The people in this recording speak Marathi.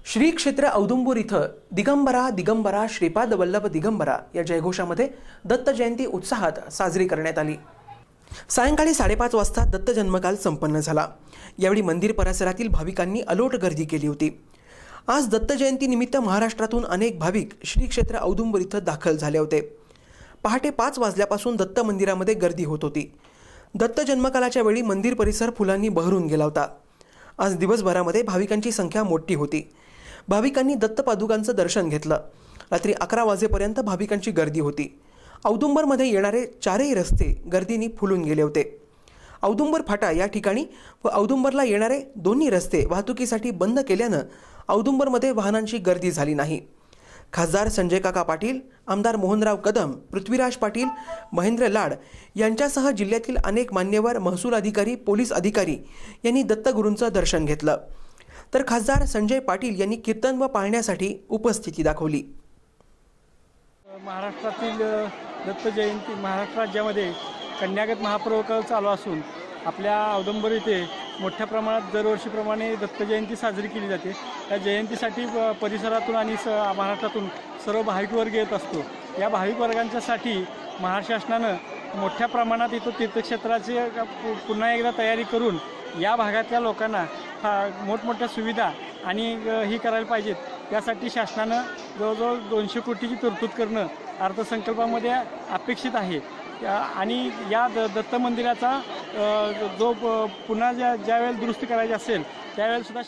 श्री क्षेत्र औदुंबर इथं दिगंबरा दिगंबरा श्रीपाद वल्लभ दिगंबरा या जयघोषामध्ये दत्त जयंती उत्साहात साजरी करण्यात आली। सायंकाळी 5:30 वाजता दत्त जन्मकाल संपन्न झाला। यावेळी मंदिर परिसरातील भाविकांनी अलोट गर्दी केली होती। आज दत्त जयंती निमित्त महाराष्ट्रातून अनेक भाविक श्री क्षेत्र औदुंबर इथं दाखल झाले होते। पहाटे 5 वाजल्यापासून दत्त मंदिरामध्ये गर्दी होत होती। दत्त जन्मकालाच्या वेळी मंदिर परिसर फुलांनी बहरून गेला होता। आज दिवसभरामध्ये भाविकांची संख्या मोठी होती। भाविकांनी दत्त पादुकांचं दर्शन घेतलं। रात्री 11 वाजेपर्यंत भाविकांची गर्दी होती। औदुंबरमध्ये येणारे चारही रस्ते गर्दीने फुलून गेले होते। औदुंबर फाटा या ठिकाणी व औदुंबरला येणारे दोन्ही रस्ते वाहतुकीसाठी बंद केल्यानं औदुंबरमध्ये वाहनांची गर्दी झाली नाही। खासदार संजय काका पाटील, आमदार मोहनराव कदम, पृथ्वीराज पाटील, महेंद्र लाड यांच्यासह जिल्ह्यातील अनेक मान्यवर, महसूल अधिकारी, पोलीस अधिकारी यांनी दत्तगुरूंचं दर्शन घेतलं। तर खासदार संजय पाटील यांनी कीर्तन व पाळण्यासाठी उपस्थिती दाखवली। महाराष्ट्रातील दत्त जयंती महाराष्ट्र राज्यामध्ये कन्यागत महापर्व चालू असून आपल्या औदुंबर येथे मोठ्या प्रमाणात दरवर्षीप्रमाणे दत्त जयंती साजरी केली जाते। या जयंतीसाठी परिसरातून आणि महाराष्ट्रातून सर्व भाविक वर्ग येत असतो। या भाविक वर्गांच्यासाठी महाराष्ट्र शासनानं मोठ्या प्रमाणात इथं तीर्थक्षेत्राची पुन्हा एकदा तयारी करून या भागातल्या लोकांना मोठमोठ्या सुविधा आणि ही करायला पाहिजेत। त्यासाठी शासनानं जवळजवळ 200 कोटीची तरतूद करणं अर्थसंकल्पामध्ये अपेक्षित आहे। आणि या दत्त मंदिराचा जो पुन्हा ज्यावेळेला दुरुस्ती करायची असेल त्यावेळेला सुद्धा